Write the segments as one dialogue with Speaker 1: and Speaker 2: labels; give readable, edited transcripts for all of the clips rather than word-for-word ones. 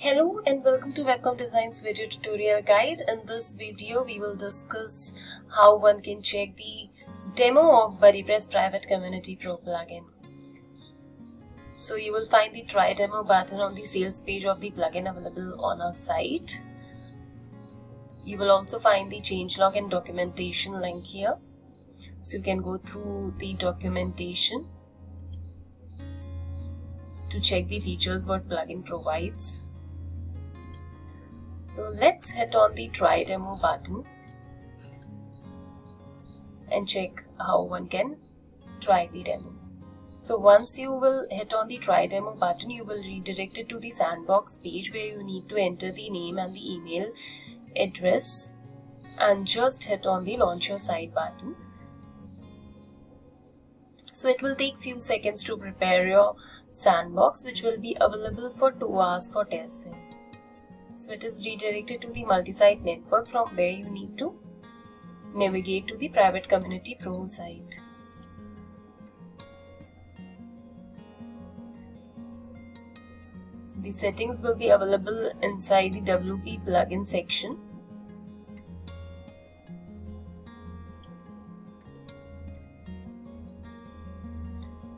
Speaker 1: Hello and welcome to Webcom Design's video tutorial guide. In this video, we will discuss how one can check the demo of BuddyPress Private Community Pro plugin. So you will find the try demo button on the sales page of the plugin available on our site. You will also find the changelog and documentation link here. So you can go through the documentation to check the features what plugin provides. So let's hit on the try demo button and check how one can try the demo. So once you will hit on the try demo button, you will redirect it to the sandbox page where you need to enter the name and the email address and just hit on the launch your site button. So it will take few seconds to prepare your sandbox, which will be available for 2 hours for testing. So it is redirected to the multi-site network from where you need to navigate to the Private Community Pro site. So the settings will be available inside the WP plugin section.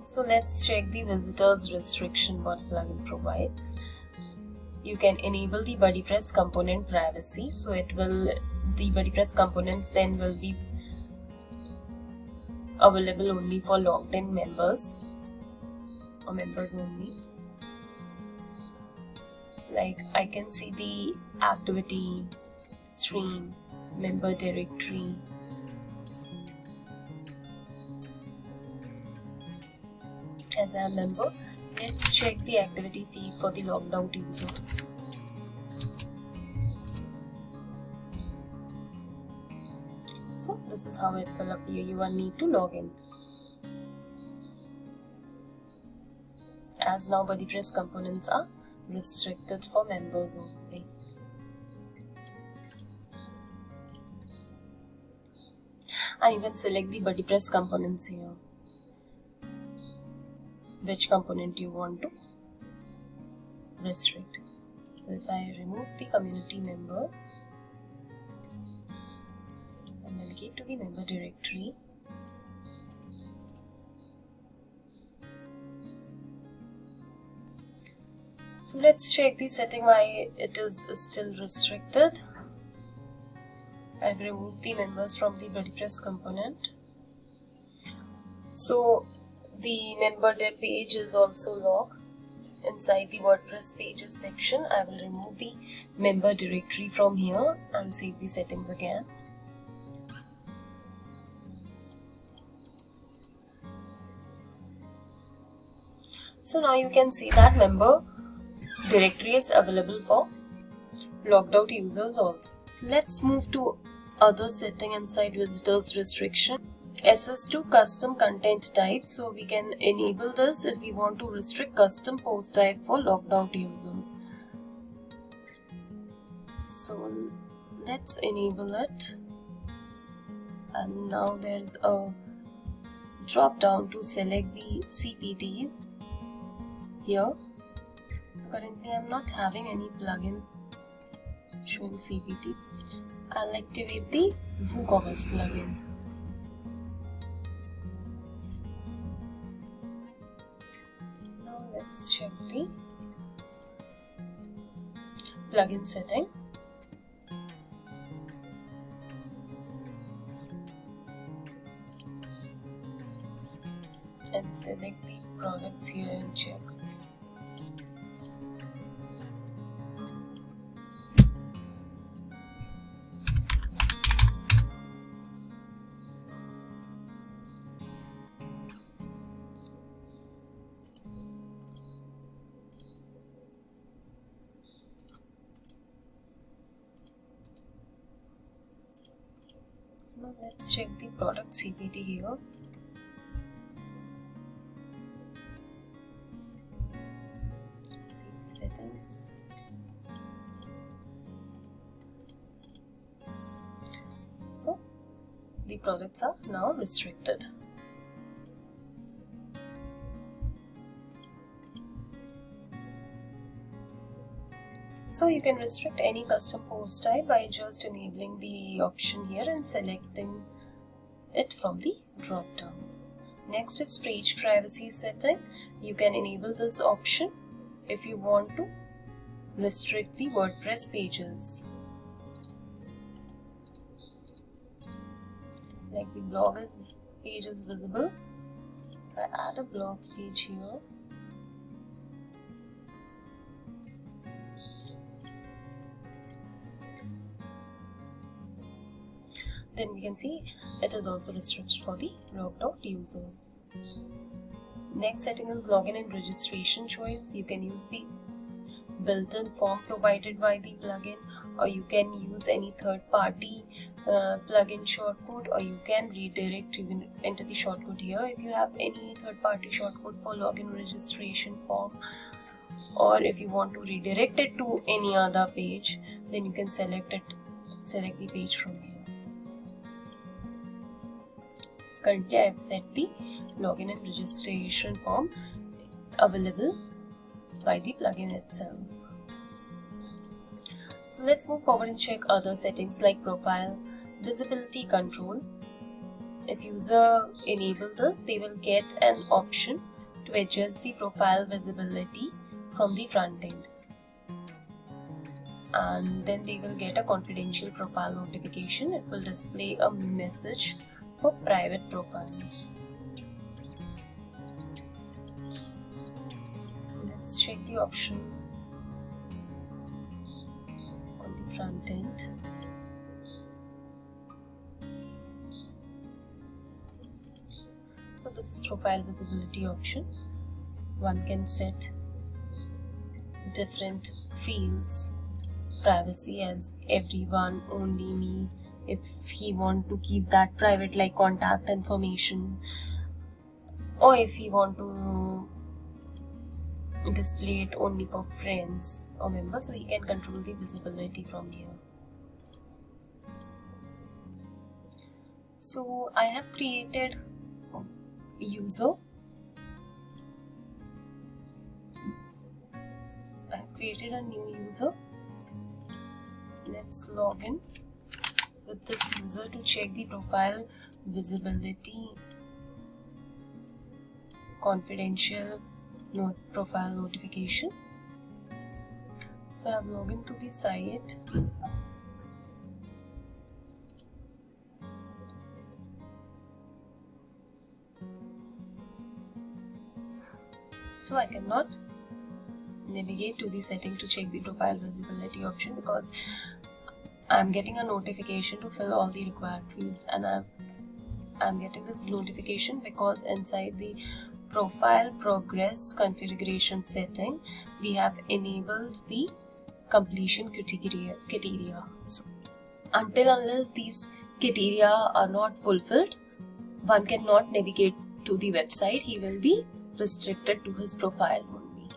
Speaker 1: So let's check the visitors restriction what plugin provides. You can enable the BuddyPress component privacy, so the BuddyPress components then will be available only for logged in members or members only. Like I can see the activity, stream, member directory. As a member, let's check the activity feed for the logged out users. So this is how it will appear. You will need to log in. As now BuddyPress components are restricted for members only. And you can select the BuddyPress components here. Which component you want to restrict. So if I remove the community members and navigate to the member directory, so let's check the setting why it is still restricted. I've removed the members from the BuddyPress component. So the member dev page is also locked. Inside the WordPress pages section, I will remove the member directory from here and save the settings again. So now you can see that member directory is available for logged out users also. Let's move to other setting inside visitors restriction. Access to custom content type, so we can enable this if we want to restrict custom post type for logged out users. So let's enable it, and now there's a drop down to select the CPTs here. So currently I'm not having any plugin showing CPT. I'll activate the WooCommerce plugin. Let's check the plugin setting. And select the products here and check. So now let's check the product CPT here. See the settings. So the products are now restricted. So you can restrict any custom post type by just enabling the option here and selecting it from the drop down. Next is page privacy setting. You can enable this option if you want to restrict the WordPress pages. Like the blog page is visible. If I add a blog page here, then we can see it is also restricted for the logged out users. Next setting is login and registration choice. You can use the built-in form provided by the plugin, or you can use any third-party plugin shortcode, or you can redirect. You can enter the shortcode here if you have any third-party shortcode for login registration form, or if you want to redirect it to any other page, then you can select the page from here. Currently I have set the login and registration form available by the plugin itself. So let's move forward and check other settings like profile visibility control. If user enable this, they will get an option to adjust the profile visibility from the front end, and then they will get a confidential profile notification. It will display a message for private profiles. Let's check the option on the front end. So this is profile visibility option. One can set different fields, privacy as everyone, only me, if he want to keep that private like contact information, or if he want to display it only for friends or members, so he can control the visibility from here. So I have created a user. I have created a new user. Let's log in with this user to check the profile visibility, confidential profile notification. So I have logged into the site. So I cannot navigate to the setting to check the profile visibility option because I'm getting a notification to fill all the required fields, and I'm getting this notification because inside the profile progress configuration setting we have enabled the completion criteria. So until unless these criteria are not fulfilled, one cannot navigate to the website. He will be restricted to his profile only.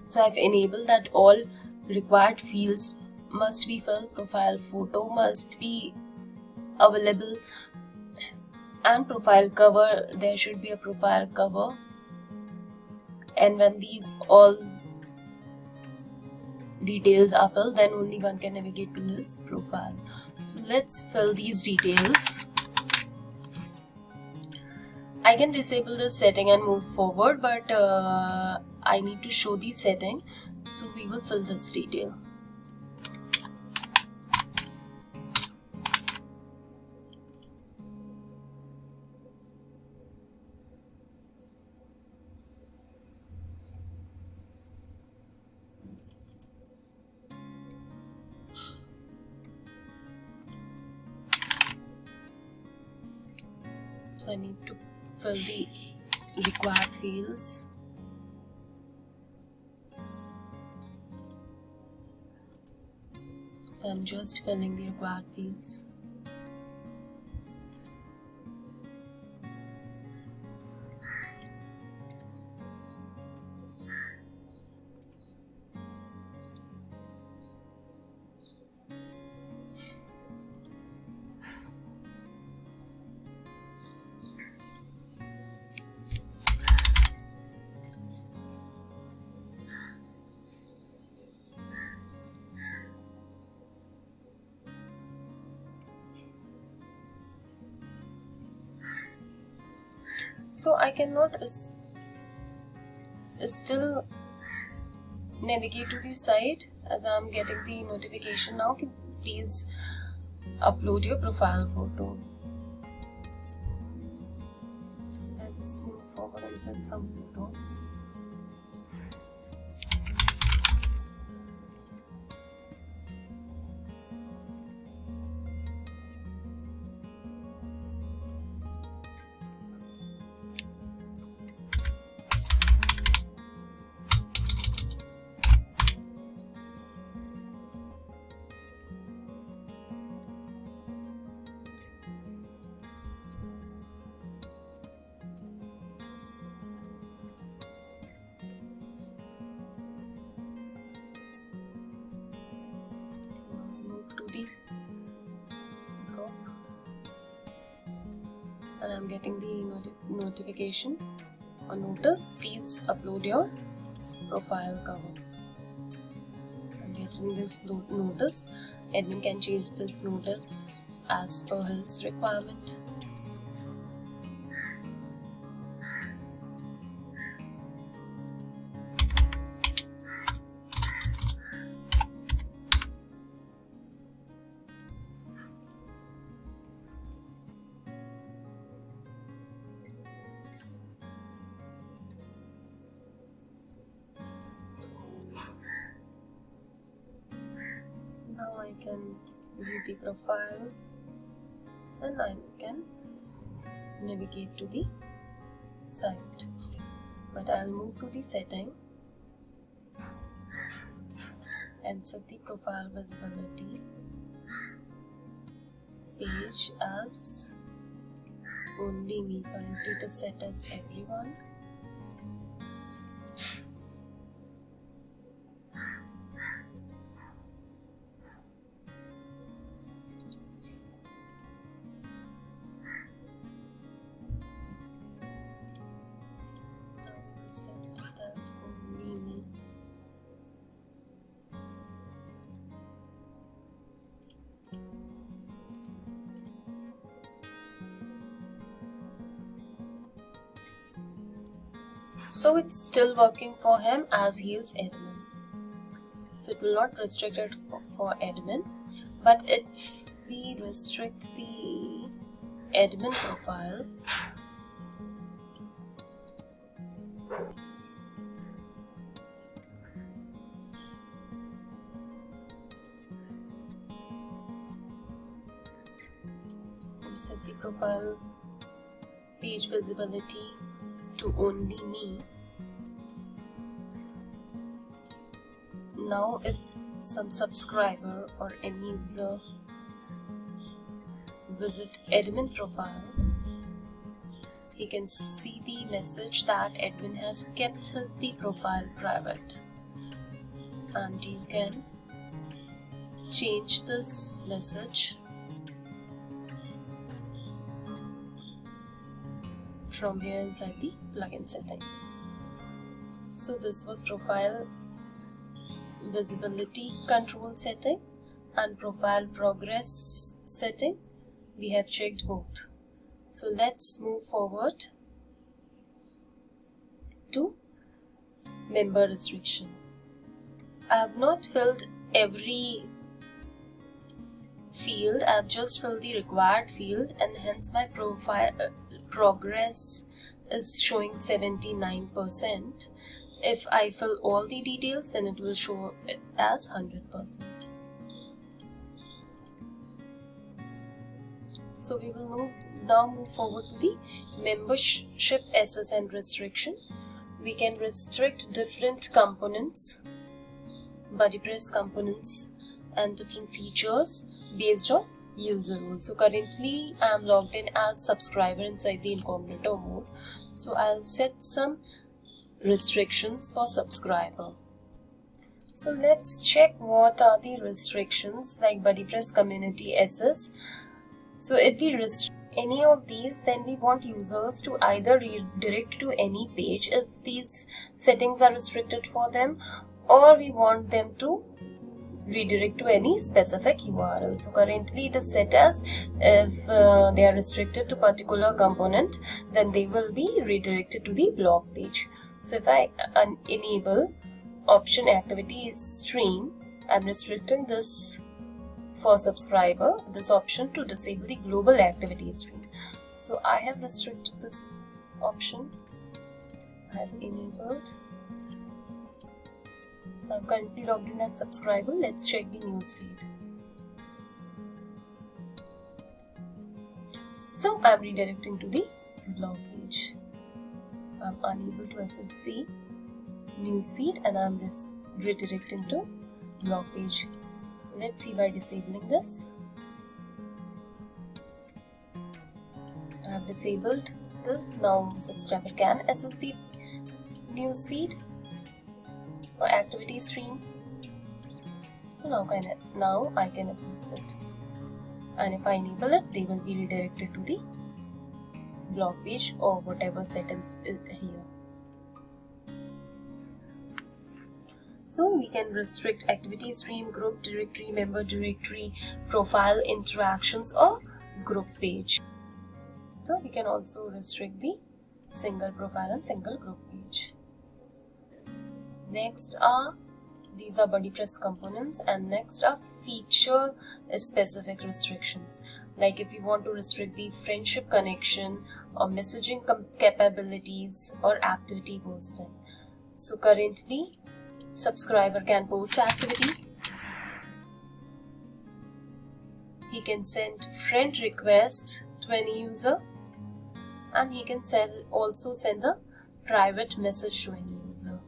Speaker 1: So I've enabled that all required fields must be filled, profile photo must be available, and profile cover, there should be a profile cover, and when these all details are filled, then only one can navigate to his profile. So let's fill these details. I can disable this setting and move forward, but I need to show the setting, so we will fill this detail. So I need to fill the required fields. So I'm just filling the required fields. So I cannot still navigate to the site as I'm getting the notification now. Please upload your profile photo. So let's move forward and send some photo. To the group, and I'm getting the notification or notice. Please upload your profile cover. I'm getting this notice. Admin can change this notice as per his requirement. Now I can view the profile and I can navigate to the site. But I'll move to the setting and set the profile visibility page as only me. Currently it is set as everyone. So it's still working for him as he is admin. So it will not restrict it for admin, but if we restrict the admin profile, and set the profile page visibility to only me. Now if some subscriber or any user visit admin profile, he can see the message that admin has kept the profile private, and you can change this message from here inside the plugin setting. So this was profile visibility control setting and profile progress setting. We have checked both. So let's move forward to member restriction. I have not filled every field. I have just filled the required field, and hence my profile progress is showing 79%. If I fill all the details, then it will show it as 100%. So we will now move forward to the membership SSN restriction. We can restrict different components, BuddyPress components, and different features based on user role. So currently I am logged in as subscriber inside the incognito mode. So I'll set some restrictions for subscriber. So let's check what are the restrictions like BuddyPress Community SS. So if we restrict any of these, then we want users to either redirect to any page if these settings are restricted for them, or we want them to redirect to any specific URL. So currently it is set as if they are restricted to particular component, then they will be redirected to the blog page. So if I enable option activity stream, I'm restricting this for subscriber, this option, to disable the global activity stream. So I have restricted this option, I have enabled. So I'm currently logged in as subscriber. Let's check the newsfeed. So I'm redirecting to the blog page. I'm unable to access the newsfeed and I'm redirecting to blog page. Let's see by disabling this. I have disabled this. Now subscriber can access the newsfeed or activity stream. So now I can access it. And if I enable it, they will be redirected to the blog page or whatever settings is here. So we can restrict activity stream, group directory, member directory, profile, interactions, or group page. So we can also restrict the single profile and single group page. Next these are BuddyPress components, and next are feature specific restrictions. Like if you want to restrict the friendship connection or messaging capabilities or activity posting. So currently subscriber can post activity, he can send friend request to any user, and he can also send a private message to any user.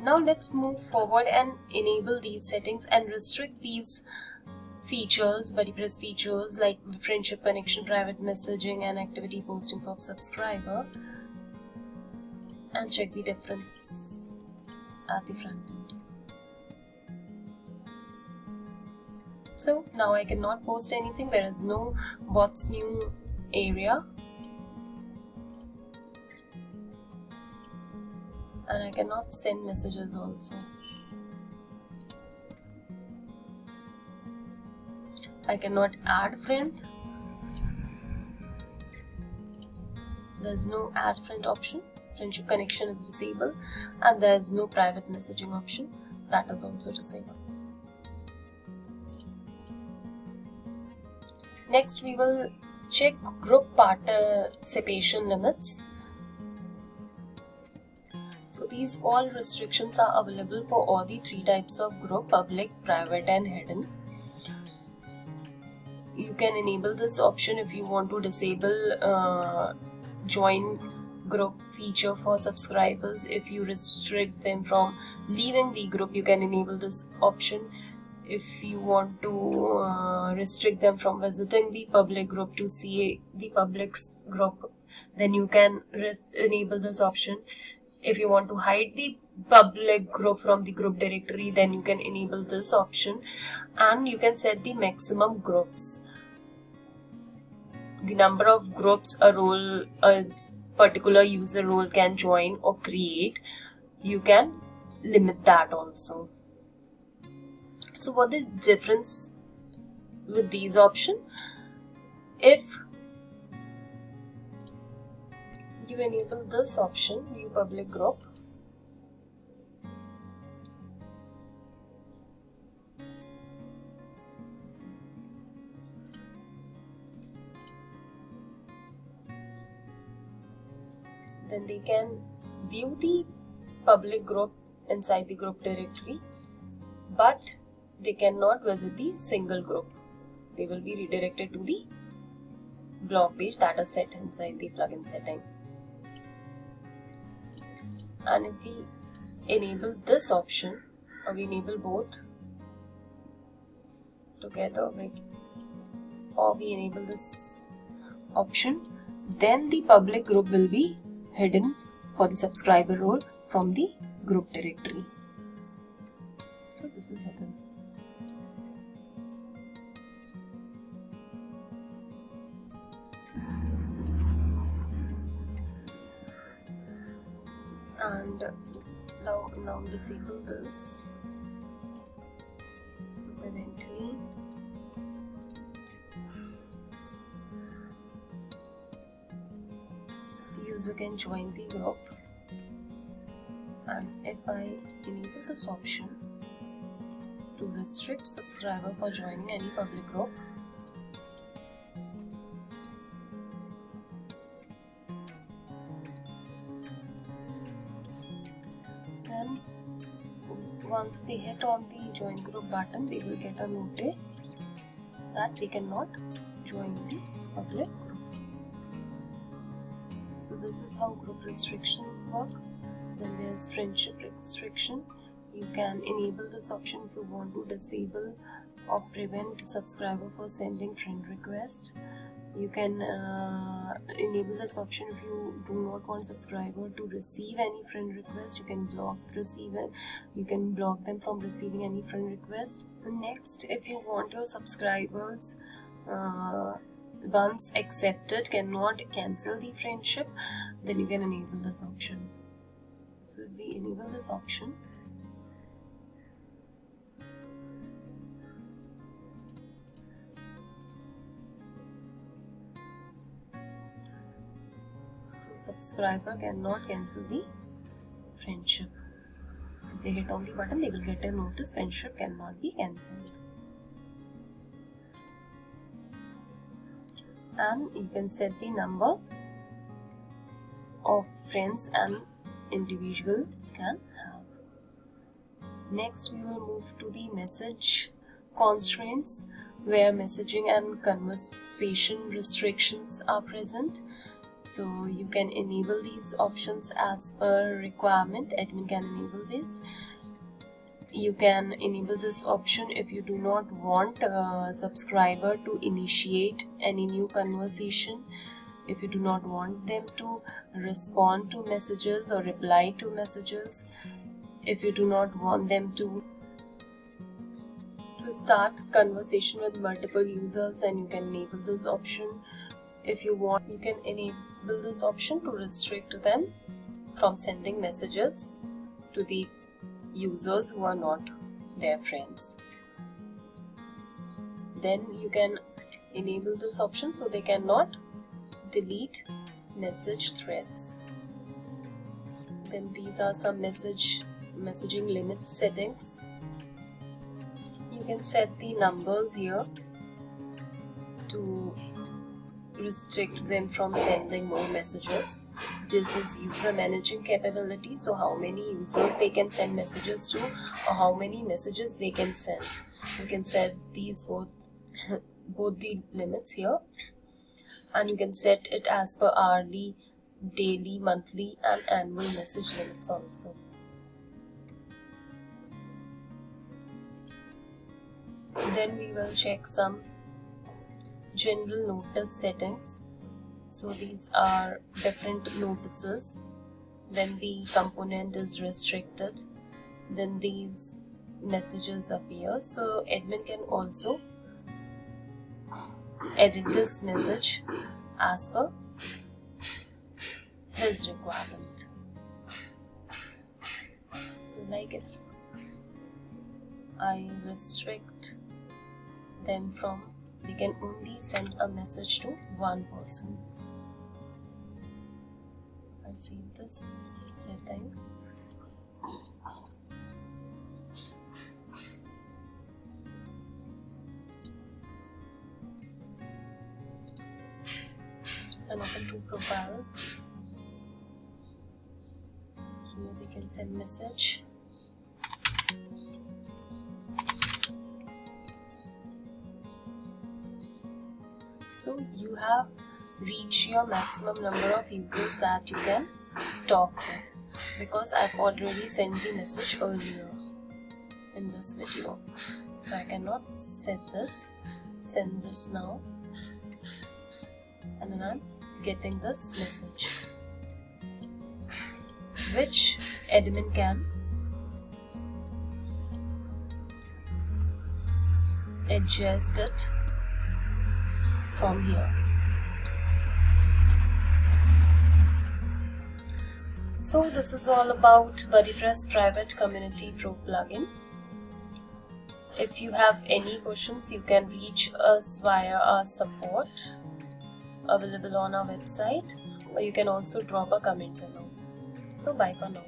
Speaker 1: Now let's move forward and enable these settings and restrict these features, BuddyPress features like friendship connection, private messaging, and activity posting for subscriber, and check the difference at the front end. So now I cannot post anything, there is no what's new area, and I cannot send messages also. I cannot add friend. There is no add friend option. Friendship connection is disabled, and there is no private messaging option, that is also disabled. Next we will check group participation limits. So these all restrictions are available for all the three types of group: public, private, and hidden. You can enable this option if you want to disable join group feature for subscribers. If you restrict them from leaving the group, you can enable this option. If you want to restrict them from visiting the public group to see the public's group, then you can enable this option. If you want to hide the public group from the group directory, then you can enable this option, and you can set the maximum groups. The number of groups a particular user role can join or create, you can limit that also. So what is the difference with these options? If you enable this option, view public group, then they can view the public group inside the group directory, but they cannot visit the single group. They will be redirected to the blog page that is set inside the plugin setting. And if we enable this option, or we enable both together or we enable this option, then the public group will be hidden for the subscriber role from the group directory. So this is hidden. Now disable this. So currently the user can join the group, and if I enable this option to restrict subscriber for joining any public group, then once they hit on the join group button, they will get a notice that they cannot join the public group. So this is how group restrictions work. Then there's friendship restriction. You can enable this option if you want to disable or prevent subscriber for sending friend request. You can enable this option if you do not want subscriber to receive any friend request. You can block the receiver. You can block them from receiving any friend request. Next, if you want your subscribers once accepted cannot cancel the friendship, then you can enable this option. So if we enable this option, so subscriber cannot cancel the friendship. If they hit on the button, they will get a notice friendship cannot be cancelled. And you can set the number of friends an individual can have. Next, we will move to the message constraints, where messaging and conversation restrictions are present. So you can enable these options as per requirement. Admin can enable this. You can enable this option if you do not want a subscriber to initiate any new conversation, if you do not want them to respond to messages or reply to messages, if you do not want them to start conversation with multiple users, then you can enable this option. If you want, you can enable this option to restrict them from sending messages to the users who are not their friends. Then you can enable this option so they cannot delete message threads. Then these are some messaging limit settings. You can set the numbers here to restrict them from sending more messages. This is user managing capability, so how many users they can send messages to or how many messages they can send. You can set these both the limits here, and you can set it as per hourly, daily, monthly and annual message limits also. Then we will check some general notice settings. So these are different notices when the component is restricted, then these messages appear. So admin can also edit this message as per his requirement. So like if I restrict them from, they can only send a message to one person. I see this setting. And open to profile. Here they can send message. So you have reached your maximum number of users that you can talk with, because I've already sent the message earlier in this video. So I cannot send this now, and then I'm getting this message, which admin can adjust it from here. So this is all about BuddyPress Private Community Pro plugin. If you have any questions, you can reach us via our support available on our website, or you can also drop a comment below. So bye for now.